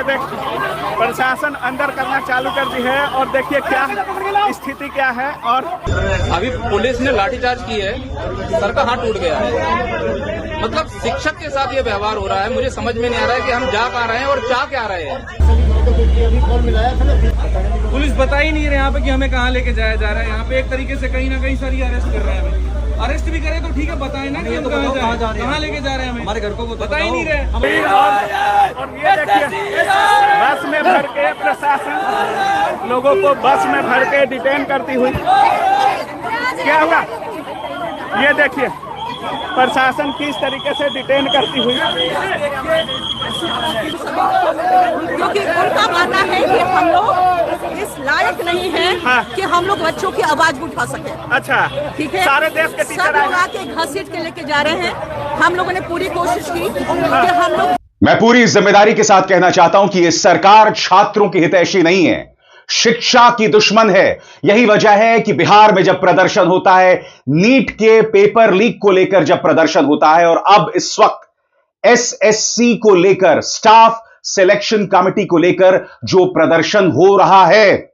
देख प्रशासन अंदर करना चालू कर दी है और देखिए क्या स्थिति क्या है। और अभी पुलिस ने लाठीचार्ज की है, सर का हाथ टूट गया है। मतलब शिक्षक के साथ ये व्यवहार हो रहा है, मुझे समझ में नहीं आ रहा है कि हम जा कहाँ रहे हैं और जा क्या रहे हैं। पुलिस बता ही नहीं रहे यहाँ पे कि हमें कहाँ लेके जाया जा रहा है। यहाँ पे एक तरीके से कहीं ना कहीं सारी अरेस्ट कर रहे हैं हमें। अरेस्ट भी करें तो ठीक है, बताएं ना कि हम कहाँ जा रहे हैं, कहाँ लेके जा रहे हैं हमें। हमारे घर को बता ही नहीं रहे। और ये देखिए बस में भर के प्रशासन लोगों को बस में भर के डिटेन करती हुई क्या होगा, ये देखिए प्रशासन किस तरीके से डिटेन करती हुई। क्योंकि उनका मानना है कि हम लोग इस लायक नहीं है कि हम लोग बच्चों की आवाज उठा सके। अच्छा, ठीक है, सारे देश के टीचर आके घसीट के लेके जा रहे हैं। हम लोगों ने पूरी कोशिश की कि हम लोग। मैं पूरी जिम्मेदारी के साथ कहना चाहता हूं कि यह सरकार छात्रों की हितैषी नहीं है, शिक्षा की दुश्मन है। यही वजह है कि बिहार में जब प्रदर्शन होता है, नीट के पेपर लीक को लेकर जब प्रदर्शन होता है, और अब इस वक्त एसएससी को लेकर, स्टाफ सिलेक्शन कमेटी को लेकर जो प्रदर्शन हो रहा है,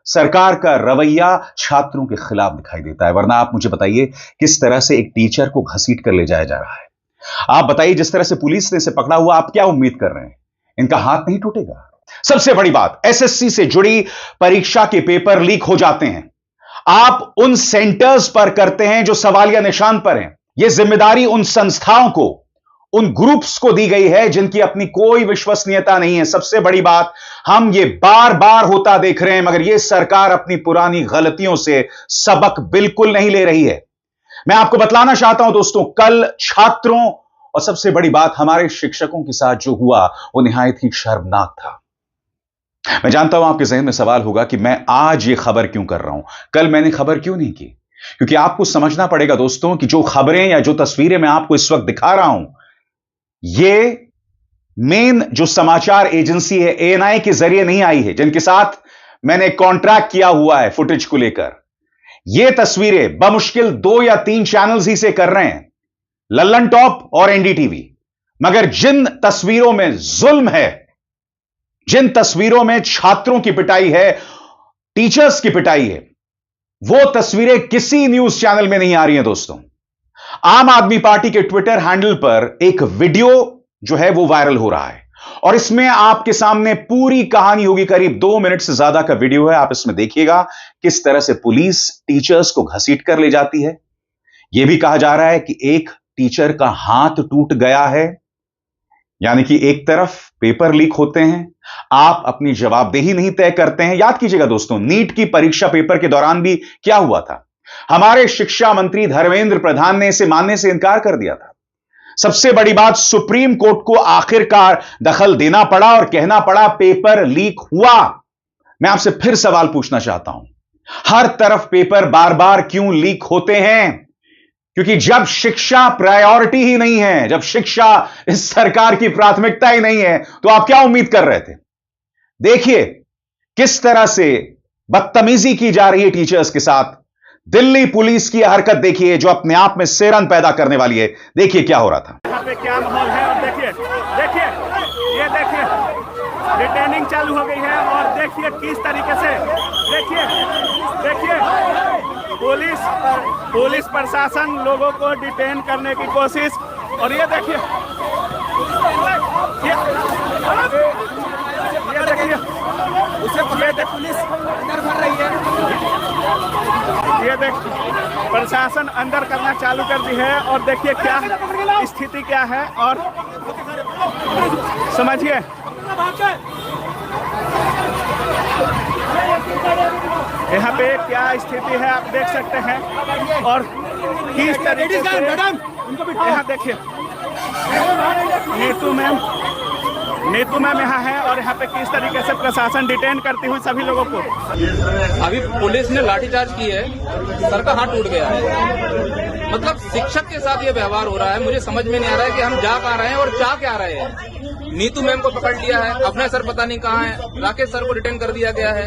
सरकार का रवैया छात्रों के खिलाफ दिखाई देता है। वरना आप मुझे बताइए किस तरह से एक टीचर को घसीट कर ले जाया जा रहा है। आप बताइए जिस तरह से पुलिस ने इसे पकड़ा हुआ, आप क्या उम्मीद कर रहे हैं? इनका हाथ नहीं टूटेगा? सबसे बड़ी बात, एसएससी से जुड़ी परीक्षा के पेपर लीक हो जाते हैं, आप उन सेंटर्स पर करते हैं जो सवालिया निशान पर हैं। यह जिम्मेदारी उन संस्थाओं को, उन ग्रुप्स को दी गई है जिनकी अपनी कोई विश्वसनीयता नहीं है। सबसे बड़ी बात, हम ये बार बार होता देख रहे हैं, मगर यह सरकार अपनी पुरानी गलतियों से सबक बिल्कुल नहीं ले रही है। मैं आपको बतलाना चाहता हूं दोस्तों, कल छात्रों और सबसे बड़ी बात हमारे शिक्षकों के साथ जो हुआ वो निहायत ही शर्मनाक था। मैं जानता हूं आपके जहन में सवाल होगा कि मैं आज ये खबर क्यों कर रहा हूं, कल मैंने खबर क्यों नहीं की। क्योंकि आपको समझना पड़ेगा दोस्तों कि जो खबरें या जो तस्वीरें मैं आपको इस वक्त दिखा रहा हूं, ये मेन जो समाचार एजेंसी है एएनआई के जरिए नहीं आई है, जिनके साथ मैंने कॉन्ट्रैक्ट किया हुआ है फुटेज को लेकर। ये तस्वीरें बमुश्किल 2 या 3 चैनल्स ही से कर रहे हैं, लल्लन टॉप और एनडीटीवी। मगर जिन तस्वीरों में जुल्म है, जिन तस्वीरों में छात्रों की पिटाई है, टीचर्स की पिटाई है, वो तस्वीरें किसी न्यूज चैनल में नहीं आ रही हैं दोस्तों। आम आदमी पार्टी के ट्विटर हैंडल पर एक वीडियो जो है वो वायरल हो रहा है, और इसमें आपके सामने पूरी कहानी होगी। करीब 2 मिनट से ज्यादा का वीडियो है, आप इसमें देखिएगा किस तरह से पुलिस टीचर्स को घसीट कर ले जाती है। यह भी कहा जा रहा है कि एक टीचर का हाथ टूट गया है, यानी कि एक तरफ पेपर लीक होते हैं, आप अपनी जवाबदेही नहीं तय करते हैं। याद कीजिएगा दोस्तों, नीट की परीक्षा पेपर के दौरान भी क्या हुआ था, हमारे शिक्षा मंत्री धर्मेंद्र प्रधान ने इसे मानने से इनकार कर दिया था। सबसे बड़ी बात, सुप्रीम कोर्ट को आखिरकार दखल देना पड़ा और कहना पड़ा पेपर लीक हुआ। मैं आपसे फिर सवाल पूछना चाहता हूं, हर तरफ पेपर बार बार क्यों लीक होते हैं? क्योंकि जब शिक्षा प्रायोरिटी ही नहीं है, जब शिक्षा इस सरकार की प्राथमिकता ही नहीं है, तो आप क्या उम्मीद कर रहे थे? देखिए किस तरह से बदतमीजी की जा रही है टीचर्स के साथ। दिल्ली पुलिस की हरकत देखिए जो अपने आप में सिरन पैदा करने वाली है। देखिए क्या हो रहा था, यहाँ पे क्या माहौल है। और देखिए देखिए ये देखिए डिटेनिंग चालू हो गई है, और देखिए किस तरीके से, देखिए देखिए पुलिस प्रशासन लोगों को डिटेन करने की कोशिश। और ये देखिए पुलिस अंदर भर रही है, ये देख प्रशासन अंदर करना चालू कर दी है। और देखिए क्या स्थिति क्या है, और समझिए यहाँ पे क्या स्थिति है, आप देख सकते हैं। और किस तरीके से यहाँ देखिए नीतू मैम यहाँ है, और यहाँ पे किस तरीके से प्रशासन डिटेन करती हुई सभी लोगों को। अभी पुलिस ने लाठीचार्ज की है, सर का हाथ टूट गया है। मतलब शिक्षक के साथ ये व्यवहार हो रहा है, मुझे समझ में नहीं आ रहा है कि हम जा कहाँ रहे हैं और जा क्या रहे हैं। नीतू मैम को पकड़ लिया है, अपने सर पता नहीं कहाँ है, राकेश सर को रिटेन कर दिया गया है।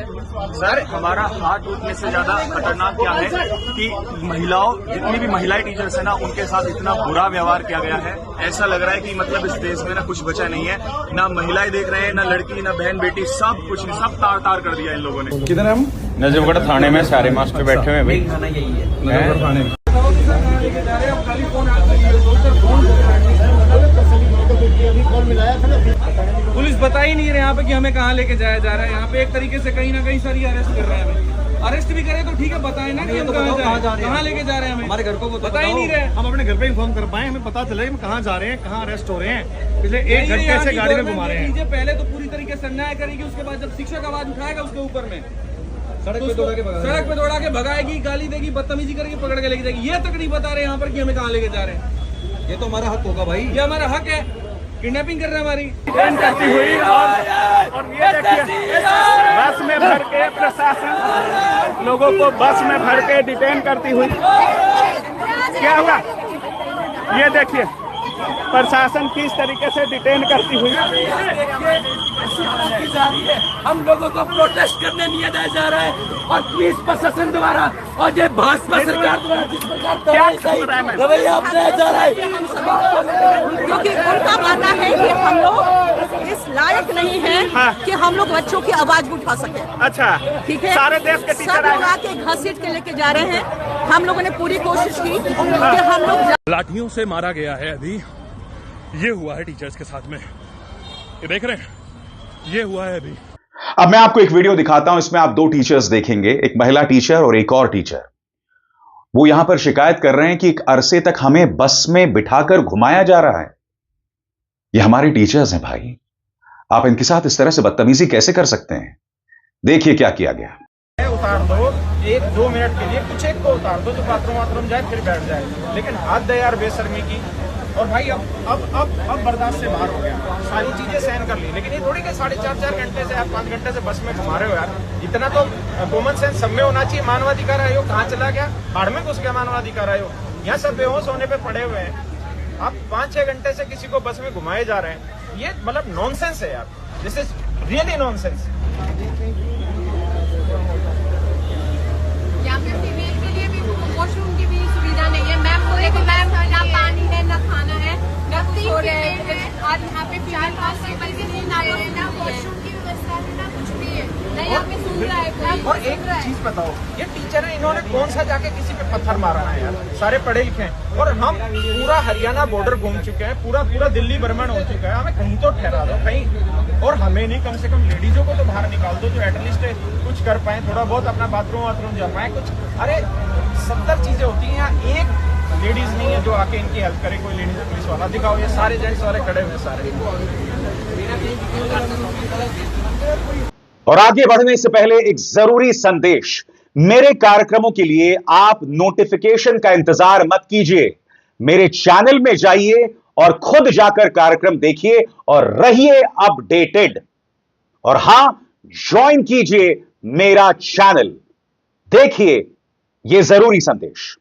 सर हमारा हाथ टूटने से ज्यादा खतरनाक क्या है कि महिलाओं, जितनी भी महिलाएं टीचर्स है ना, उनके साथ इतना बुरा व्यवहार किया गया है। ऐसा लग रहा है कि मतलब इस देश में ना कुछ बचा नहीं है, ना महिलाएं देख रहे हैं, ना लड़की, ना बहन बेटी, सब कुछ, सब तार तार कर दिया इन लोगों ने। किधर है हम? नजफगढ़ थाने में सारे मास्टर बैठे हुए हैं भाई। नजफगढ़ थाने में पुलिस बता ही नहीं रहे यहाँ पे कि हमें कहाँ लेके जाया जा रहा है। यहाँ पे एक तरीके से कहीं ना कहीं सारी अरेस्ट कर रहे हैं हमें। अरेस्ट भी करे तो ठीक है, बताएं ना कि हम कहाँ लेके जा रहे हैं। हमें हमारे घर को बता ही नहीं रहे। हम अपने घर पे इन्फॉर्म कर पाए, हमें पता चले हम कहाँ जा रहे हैं, कहाँ अरेस्ट हो रहे हैं। पिछले 1 घंटे से गाड़ी में घुमा रहे हैं। पहले तो पूरी तरीके से अन्याय करेगी, उसके बाद जब शिक्षक आवाज उठाएगा उसके ऊपर में सड़क पे दौड़ा के भगाएगी, गाली देगी, बदतमीजी करके पकड़ के लेके जाएगी। ये तक नहीं बता रहे यहाँ पर कि हमें कहाँ लेके जा रहे हैं। ये तो हमारा हक होगा भाई, ये हमारा हक है। किडनैपिंग कर रहे हैं हमारी, डिटेन करती हुई और ये देखिए बस में भर के प्रशासन लोगों को बस में भर के डिटेन करती हुई। क्या हुआ ये देखिए प्रशासन किस तरीके से डिटेन करती हुई। हम लोगों को प्रोटेस्ट करने नहीं दिया जा रहा है और पुलिस प्रशासन द्वारा और ये भाजपा सरकार द्वारा जिस प्रकार रवैया अपनाया जा रहा है, क्योंकि उनका मानना है कि हम लोग इस लायक नहीं है कि हम लोग बच्चों की आवाज उठा सके। अच्छा ठीक है, सारे देश के टीचर सब लोग आके घसीट के लेके जा रहे हैं। हम लोगों ने पूरी कोशिश की कि हम लोग लाठियों से मारा गया है। अभी ये हुआ है टीचर्स के साथ में, ये देख रहे हैं, ये हुआ है अभी। अब मैं आपको एक वीडियो दिखाता हूं, इसमें आप 2 टीचर्स देखेंगे, एक महिला टीचर और एक और टीचर। वो यहां पर शिकायत कर रहे हैं कि एक अरसे तक हमें बस में बिठाकर घुमाया जा रहा है। ये हमारे टीचर्स हैं भाई, आप इनके साथ इस तरह से बदतमीजी कैसे कर सकते हैं? देखिए क्या किया गया। उतार दो 1-2 मिनट के लिए, कुछ एक को उतार दो जो बाथरूम जाए फिर बैठ जाए, लेकिन हद है यार बेशर्मी की। और भाई अब बर्दाश्त से बाहर हो गया, सारी चीजें सहन कर ली, लेकिन ये थोड़ी कि 4.5 घंटे से आप 5 घंटे से बस में घुमा रहे हो यार। इतना तो कॉमन सेंस सब में होना चाहिए। मानवाधिकार आयोग कहाँ चला गया? बाढ़ में घुस गया मानवाधिकार आयोग। यहाँ सब बेहोश होने पे पड़े हुए हैं। आप 5-6 घंटे से किसी को बस में घुमाए जा रहे हैं, ये मतलब नॉनसेंस है यार, दिस इज रियली नॉनसेंस। यहाँ पे फीमेल के लिए भी वॉशरूम की भी सुविधा नहीं है। मैम बोले कि मैम ना पानी है, ना खाना है, ना कुछ हो रहा है। और यहाँ पे फीमेल कॉन्स्टेबल भी नहीं, ना वॉशरूम की व्यवस्था है, ना कुछ भी है, ना यहाँ पे सुन रहा है। और एक चीज बताओ, ये टीचर है, इन्होंने कौन सा जाके किसी पे पत्थर मारा है यार? सारे पढ़े लिखे हैं और हम पूरा हरियाणा बॉर्डर घूम चुके हैं, पूरा दिल्ली भ्रमण हो चुका है। हमें कहीं तो ठहरा दो कहीं, और हमें नहीं, कम से कम लेडीजों को तो बाहर निकाल दो जो एटलीस्ट कुछ कर पाए, थोड़ा बहुत अपना बाथरूम जा पाए कुछ। अरे 70 चीजें होती हैं, यहाँ एक लेडीज नहीं है जो आके इनकी हेल्प करे। कोई लेडीज पुलिस वाला दिखाओ, ये सारे जेंट्स वाले खड़े हुए सारे। और आगे बढ़ने से पहले एक जरूरी संदेश, मेरे कार्यक्रमों के लिए आप नोटिफिकेशन का इंतजार मत कीजिए, मेरे चैनल में जाइए और खुद जाकर कार्यक्रम देखिए और रहिए अपडेटेड। और हां, ज्वाइन कीजिए मेरा चैनल, देखिए यह जरूरी संदेश।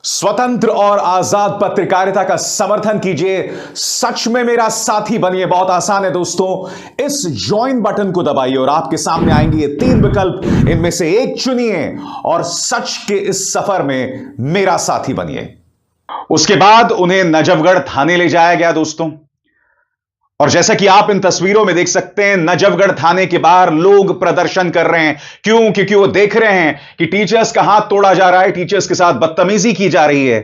स्वतंत्र और आजाद पत्रकारिता का समर्थन कीजिए, सच में मेरा साथी बनिए। बहुत आसान है दोस्तों, इस ज्वाइन बटन को दबाइए और आपके सामने आएंगे ये 3 विकल्प, इनमें से एक चुनिए और सच के इस सफर में मेरा साथी बनिए। उसके बाद उन्हें नजफगढ़ थाने ले जाया गया दोस्तों, और जैसा कि आप इन तस्वीरों में देख सकते हैं, नजफगढ़ थाने के बाहर लोग प्रदर्शन कर रहे हैं। क्यों? क्योंकि वो देख रहे हैं कि टीचर्स का हाथ तोड़ा जा रहा है, टीचर्स के साथ बदतमीजी की जा रही है।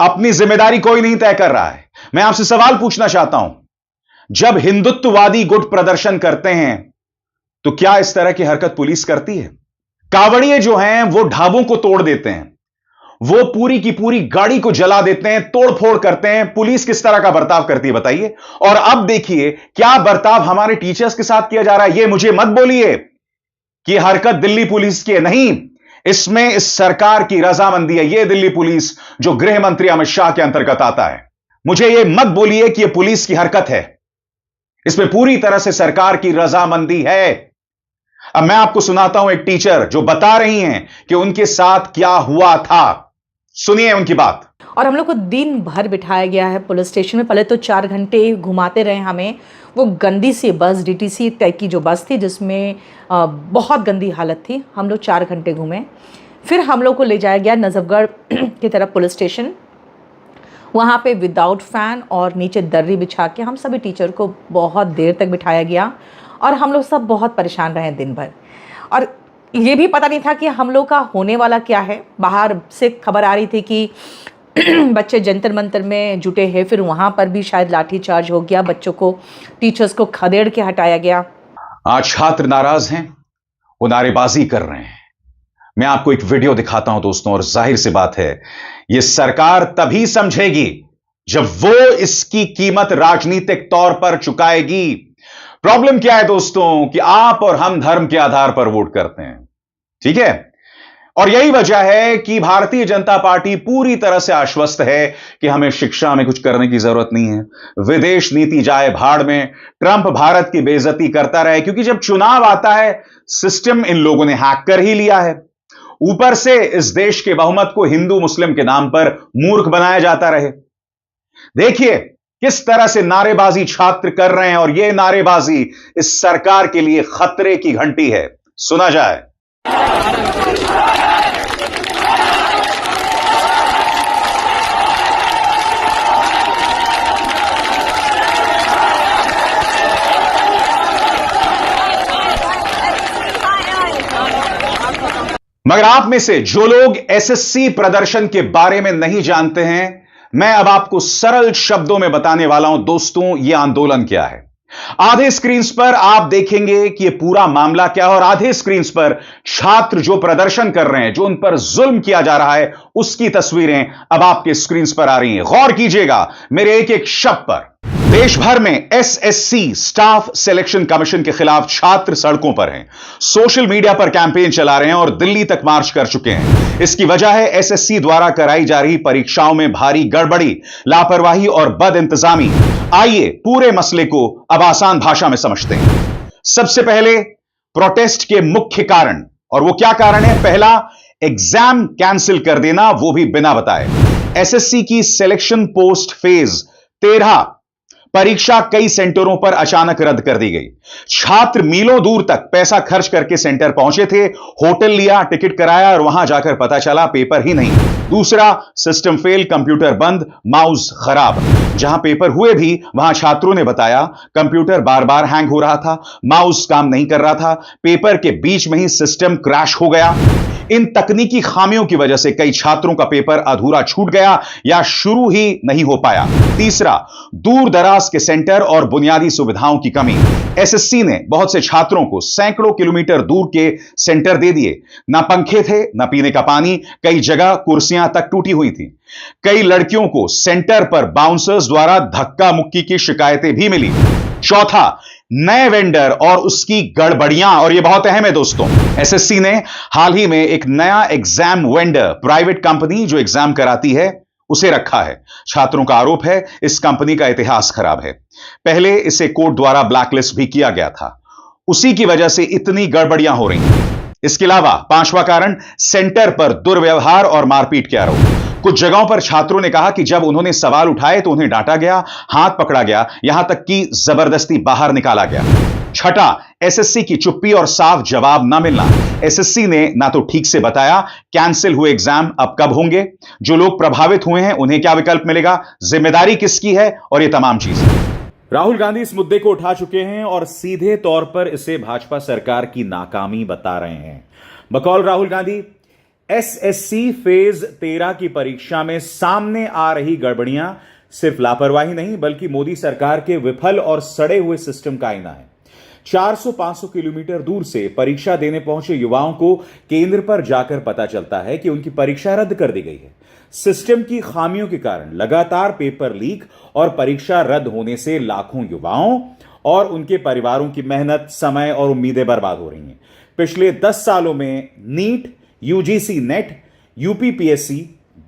अपनी जिम्मेदारी कोई नहीं तय कर रहा है। मैं आपसे सवाल पूछना चाहता हूं, जब हिंदुत्ववादी गुट प्रदर्शन करते हैं तो क्या इस तरह की हरकत पुलिस करती है? कावड़िए जो हैं वो ढाबों को तोड़ देते हैं, वो पूरी की पूरी गाड़ी को जला देते हैं, तोड़फोड़ करते हैं। पुलिस किस तरह का बर्ताव करती है बताइए? और अब देखिए क्या बर्ताव हमारे टीचर्स के साथ किया जा रहा है। ये मुझे मत बोलिए कि हरकत दिल्ली पुलिस की है, नहीं, इसमें इस सरकार की रजामंदी है। यह दिल्ली पुलिस जो गृह मंत्री अमित शाह के अंतर्गत आता है, मुझे यह मत बोलिए कि यह पुलिस की हरकत है, इसमें पूरी तरह से सरकार की रजामंदी है। अब मैं आपको सुनाता हूं एक टीचर जो बता रही हैं कि उनके साथ क्या हुआ था, सुनिए उनकी बात। और हम लोग को दिन भर बिठाया गया है पुलिस स्टेशन में। पहले तो 4 घंटे घुमाते रहे हमें। वो गंदी सी बस, डीटीसी टाइप की जो बस थी जिसमें बहुत गंदी हालत थी। हम लोग 4 घंटे घूमे। फिर हम लोग को ले जाया गया नजफगढ़ की तरफ पुलिस स्टेशन। वहाँ पे विदाउट फ़ैन और नीचे दर्री बिछा के हम सभी टीचर को बहुत देर तक बिठाया गया और हम लोग सब बहुत परेशान रहे दिन भर। और ये भी पता नहीं था कि हम लोग का होने वाला क्या है। बाहर से खबर आ रही थी कि बच्चे जंतर मंतर में जुटे हैं, फिर वहाँ पर भी शायद लाठी चार्ज हो गया, बच्चों को, टीचर्स को खदेड़ के हटाया गया। आज छात्र नाराज हैं, वो नारेबाजी कर रहे हैं। मैं आपको एक वीडियो दिखाता हूं दोस्तों, और जाहिर सी बात है यह सरकार तभी समझेगी जब वो इसकी कीमत राजनीतिक तौर पर चुकाएगी। प्रॉब्लम क्या है दोस्तों कि आप और हम धर्म के आधार पर वोट करते हैं, ठीक है? और यही वजह है कि भारतीय जनता पार्टी पूरी तरह से आश्वस्त है कि हमें शिक्षा में कुछ करने की जरूरत नहीं है। विदेश नीति जाए भाड़ में, ट्रंप भारत की बेइज्जती करता रहे, क्योंकि जब चुनाव आता है सिस्टम इन लोगों ने हैक कर ही लिया है। ऊपर से इस देश के बहुमत को हिंदू मुस्लिम के नाम पर मूर्ख बनाया जाता रहे। देखिए किस तरह से नारेबाजी छात्र कर रहे हैं, और यह नारेबाजी इस सरकार के लिए खतरे की घंटी है। सुना जाए। मगर आप में से जो लोग एसएससी प्रदर्शन के बारे में नहीं जानते हैं, मैं अब आपको सरल शब्दों में बताने वाला हूं दोस्तों, यह आंदोलन क्या है। आधे स्क्रीन्स पर आप देखेंगे कि यह पूरा मामला क्या है, और आधे स्क्रीन्स पर छात्र जो प्रदर्शन कर रहे हैं, जो उन पर जुल्म किया जा रहा है, उसकी तस्वीरें अब आपके स्क्रीन्स पर आ रही हैं। गौर कीजिएगा मेरे एक एक शब्द पर। देश भर में एसएससी स्टाफ सिलेक्शन कमीशन के खिलाफ छात्र सड़कों पर हैं, सोशल मीडिया पर कैंपेन चला रहे हैं और दिल्ली तक मार्च कर चुके हैं। इसकी वजह है एसएससी द्वारा कराई जा रही परीक्षाओं में भारी गड़बड़ी, लापरवाही और बदइंतजामी। आइए पूरे मसले को अब आसान भाषा में समझते हैं। सबसे पहले प्रोटेस्ट के मुख्य कारण, और वो क्या कारण है? पहला, एग्जाम कैंसिल कर देना, वो भी बिना बताए। एसएससी की सिलेक्शन पोस्ट फेज 13 परीक्षा कई सेंटरों पर अचानक रद्द कर दी गई। छात्र मीलों दूर तक पैसा खर्च करके सेंटर पहुंचे थे, होटल लिया, टिकट कराया और वहां जाकर पता चला पेपर ही नहीं। दूसरा, सिस्टम फेल, कंप्यूटर बंद, माउस खराब। जहां पेपर हुए भी वहां छात्रों ने बताया कंप्यूटर बार बार हैंग हो रहा था, माउस काम नहीं कर रहा था, पेपर के बीच में ही सिस्टम क्रैश हो गया। इन तकनीकी खामियों की वजह से कई छात्रों का पेपर अधूरा छूट गया या शुरू ही नहीं हो पाया। तीसरा, दूर दराज के सेंटर और बुनियादी सुविधाओं की कमी। एसएससी ने बहुत से छात्रों को सैकड़ों किलोमीटर दूर के सेंटर दे दिए। ना पंखे थे, ना पीने का पानी, कई जगह कुर्सियां तक टूटी हुई थी। कई लड़कियों को सेंटर पर बाउंसर्स द्वारा धक्का मुक्की की शिकायतें भी मिली। चौथा, नए वेंडर और उसकी गड़बड़ियां, और यह बहुत अहम है दोस्तों। एसएससी ने हाल ही में एक नया एग्जाम वेंडर, प्राइवेट कंपनी जो एग्जाम कराती है, उसे रखा है। छात्रों का आरोप है इस कंपनी का इतिहास खराब है। पहले इसे कोर्ट द्वारा ब्लैकलिस्ट भी किया गया था, उसी की वजह से इतनी गड़बड़ियां हो रही हैं। इसके अलावा पांचवा कारण, सेंटर पर दुर्व्यवहार और मारपीट के आरोप। कुछ जगहों पर छात्रों ने कहा कि जब उन्होंने सवाल उठाए तो उन्हें डांटा गया, हाथ पकड़ा गया, यहां तक कि जबरदस्ती बाहर निकाला गया। छठा, एसएससी की चुप्पी और साफ जवाब न मिलना। एसएससी ने ना तो ठीक से बताया कैंसिल हुए एग्जाम अब कब होंगे, जो लोग प्रभावित हुए हैं उन्हें क्या विकल्प मिलेगा, जिम्मेदारी किसकी है, और ये तमाम चीजें। राहुल गांधी इस मुद्दे को उठा चुके हैं और सीधे तौर पर इसे भाजपा सरकार की नाकामी बता रहे हैं। बकौल राहुल गांधी, एसएससी फेज 13 की परीक्षा में सामने आ रही गड़बड़ियां सिर्फ लापरवाही नहीं बल्कि मोदी सरकार के विफल और सड़े हुए सिस्टम का आईना है। 400-500 किलोमीटर दूर से परीक्षा देने पहुंचे युवाओं को केंद्र पर जाकर पता चलता है कि उनकी परीक्षा रद्द कर दी गई है। सिस्टम की खामियों के कारण लगातार पेपर लीक और परीक्षा रद्द होने से लाखों युवाओं और उनके परिवारों की मेहनत, समय और उम्मीदें बर्बाद हो रही हैं। पिछले 10 सालों में NEET, UGC NET, UPPSC,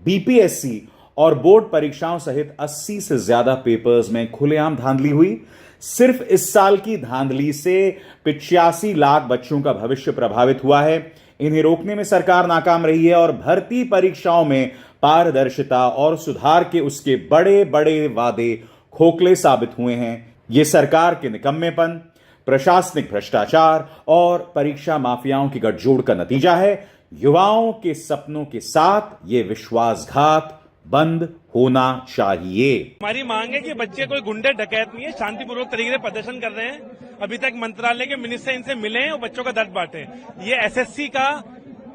BPSC और बोर्ड परीक्षाओं सहित 80 से ज्यादा पेपर्स में खुलेआम धांधली हुई। सिर्फ इस साल की धांधली से 85 लाख बच्चों का भविष्य प्रभावित हुआ है। इन्हें रोकने में सरकार नाकाम रही है और भर्ती परीक्षाओं में पारदर्शिता और सुधार के उसके बड़े बड़े वादे खोखले साबित हुए हैं। ये सरकार के निकम्मेपन, प्रशासनिक भ्रष्टाचार और परीक्षा माफियाओं की गठजोड़ का नतीजा है। युवाओं के सपनों के साथ ये विश्वासघात बंद होना चाहिए। हमारी मांग है कि बच्चे कोई गुंडे डकैत नहीं है, शांतिपूर्वक तरीके से प्रदर्शन कर रहे हैं। अभी तक मंत्रालय के मिनिस्टर इनसे मिले हैं और बच्चों का दर्द बांटे। ये एसएससी का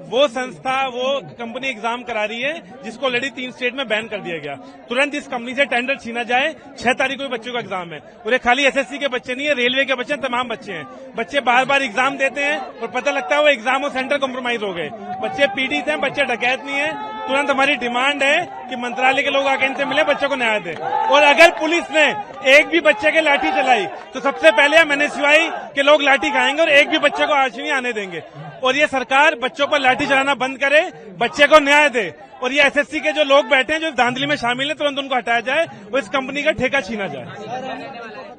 वो संस्था, वो कंपनी एग्जाम करा रही है जिसको ऑलरेडी 3 स्टेट में बैन कर दिया गया। तुरंत इस कंपनी से टेंडर छीना जाए। 6 तारीख को बच्चों का एग्जाम है और ये खाली एसएससी के बच्चे नहीं है, रेलवे के बच्चे हैं, तमाम बच्चे हैं। बच्चे बार बार एग्जाम देते हैं और पता लगता है वो एग्जाम और सेंटर कॉम्प्रोमाइज हो गए। बच्चे पीड़ित हैं, बच्चे डकैत नहीं है। तुरंत हमारी डिमांड है कि मंत्रालय के लोग आके इनसे मिले, बच्चों को न्याय दे। और अगर पुलिस ने एक भी बच्चे के लाठी चलाई तो सबसे पहले हम एनएसयूआई के लोग लाठी खाएंगे और एक भी बच्चे को आज नहीं आने देंगे। और ये सरकार बच्चों पर लाठी चलाना बंद करे, बच्चे को न्याय दे। और ये एसएससी के जो लोग बैठे हैं, जो धांधली में शामिल हैं, तुरंत उनको हटाया जाए और इस कंपनी का ठेका छीना जाए।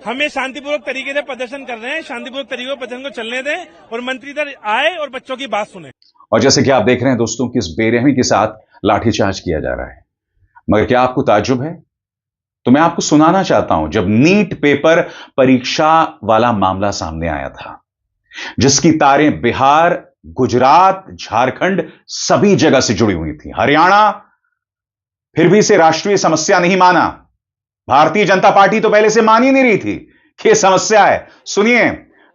हमें शांतिपूर्वक तरीके से प्रदर्शन कर रहे हैं, शांतिपूर्वक तरीके से प्रदर्शन को चलने दें और मंत्री इधर आए और बच्चों की बात सुने। और जैसे कि आप देख रहे हैं दोस्तों, किस बेरहमी के साथ लाठीचार्ज किया जा रहा है। मगर क्या आपको ताज्जुब है? तो मैं आपको सुनाना चाहता हूं, जब नीट पेपर परीक्षा वाला मामला सामने आया था, जिसकी तारें बिहार, गुजरात, झारखंड सभी जगह से जुड़ी हुई थी, हरियाणा, फिर भी इसे राष्ट्रीय समस्या नहीं माना। भारतीय जनता पार्टी तो पहले से मान ही नहीं रही थी कि यह समस्या है। सुनिए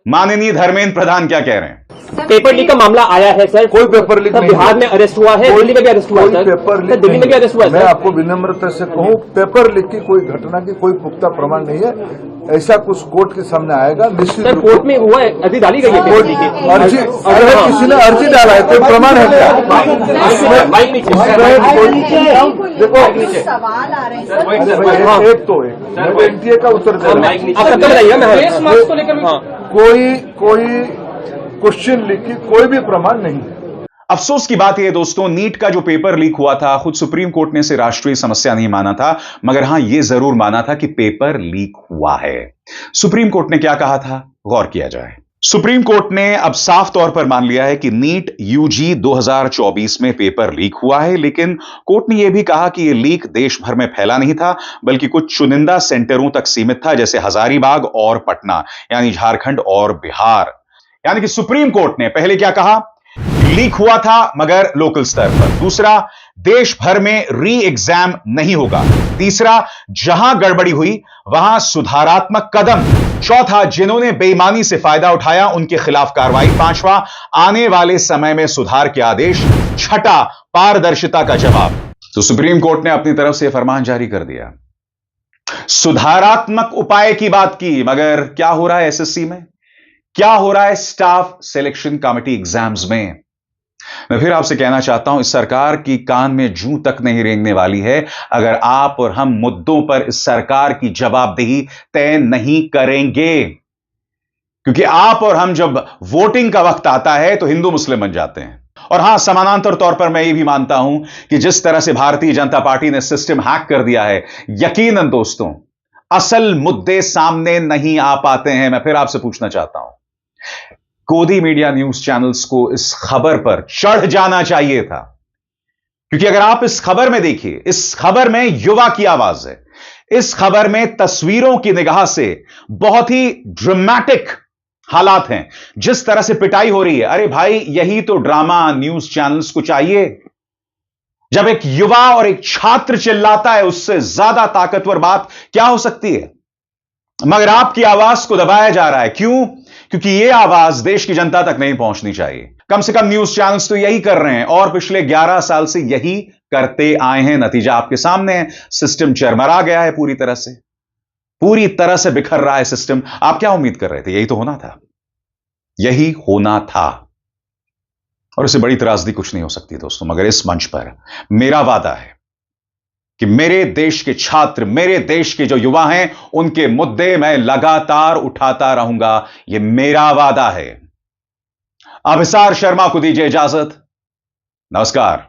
माननीय धर्मेंद्र प्रधान क्या कह रहे हैं। पेपर लीक का मामला आया है सर, कोई पेपर लीक नहीं, बिहार में अरेस्ट हुआ है, दिल्ली में भी अरेस्ट हुआ है सर, पेपर लीक दिल्ली में भी अरेस्ट हुआ है। मैं आपको विनम्रता से कहूं, पेपर लीक की कोई घटना की कोई पुख्ता प्रमाण नहीं है। ऐसा कुछ कोर्ट के सामने आएगा निश्चित। कोर्ट में हुआ है, अर्जी डाली गई है, अर्जी अगर किसी ने अर्जी डाला है कोई प्रमाण है क्या? देखो सवाल आ रहे हैं, एक तो एनटीए का उत्तर दे रहा कोई क्वेश्चन लीक की कोई भी प्रमाण नहीं है। अफसोस की बात यह दोस्तों, नीट का जो पेपर लीक हुआ था, खुद सुप्रीम कोर्ट ने इसे राष्ट्रीय समस्या नहीं माना था, मगर हां यह जरूर माना था कि पेपर लीक हुआ है। सुप्रीम कोर्ट ने क्या कहा था, गौर किया जाए। सुप्रीम कोर्ट ने अब साफ तौर पर मान लिया है कि नीट यूजी 2024 में पेपर लीक हुआ है, लेकिन कोर्ट ने यह भी कहा कि यह लीक देश भर में फैला नहीं था, बल्कि कुछ चुनिंदा सेंटरों तक सीमित था, जैसे हजारीबाग और पटना, यानी झारखंड और बिहार। यानी कि सुप्रीम कोर्ट ने पहले क्या कहा, लीक हुआ था मगर लोकल स्तर पर। दूसरा, देश भर में री एग्जाम नहीं होगा। तीसरा, जहां गड़बड़ी हुई वहां सुधारात्मक कदम। चौथा, जिन्होंने बेईमानी से फायदा उठाया उनके खिलाफ कार्रवाई। पांचवा, आने वाले समय में सुधार के आदेश। छठा, पारदर्शिता का जवाब। तो सुप्रीम कोर्ट ने अपनी तरफ से फरमान जारी कर दिया, सुधारात्मक उपाय की बात की, मगर क्या हो रहा है एसएससी में, क्या हो रहा है स्टाफ सिलेक्शन कमेटी एग्जाम्स में। मैं फिर आपसे कहना चाहता हूं, इस सरकार की कान में जूं तक नहीं रेंगने वाली है अगर आप और हम मुद्दों पर इस सरकार की जवाबदेही तय नहीं करेंगे। क्योंकि आप और हम जब वोटिंग का वक्त आता है तो हिंदू मुस्लिम बन जाते हैं। और हां, समानांतर तौर पर मैं ये भी मानता हूं कि जिस तरह से भारतीय जनता पार्टी ने सिस्टम हैक कर दिया है, यकीनन दोस्तों असल मुद्दे सामने नहीं आ पाते हैं। मैं फिर आपसे पूछना चाहता हूं, गोदी मीडिया न्यूज चैनल्स को इस खबर पर चढ़ जाना चाहिए था, क्योंकि अगर आप इस खबर में देखिए, इस खबर में युवा की आवाज है, इस खबर में तस्वीरों की निगाह से बहुत ही ड्रामेटिक हालात हैं। जिस तरह से पिटाई हो रही है, अरे भाई यही तो ड्रामा न्यूज चैनल्स को चाहिए। जब एक युवा और एक छात्र चिल्लाता है, उससे ज्यादा ताकतवर बात क्या हो सकती है। मगर आपकी आवाज को दबाया जा रहा है। क्यों? क्योंकि यह आवाज देश की जनता तक नहीं पहुंचनी चाहिए। कम से कम न्यूज चैनल्स तो यही कर रहे हैं और पिछले 11 साल से यही करते आए हैं। नतीजा आपके सामने है, सिस्टम चरमरा गया है, पूरी तरह से बिखर रहा है सिस्टम। आप क्या उम्मीद कर रहे थे? यही तो होना था, यही होना था। और इससे बड़ी त्रासदी कुछ नहीं हो सकती दोस्तों। मगर इस मंच पर मेरा वादा है कि मेरे देश के छात्र, मेरे देश के जो युवा हैं, उनके मुद्दे मैं लगातार उठाता रहूंगा। यह मेरा वादा है। अभिसार शर्मा को दीजिए इजाजत। नमस्कार।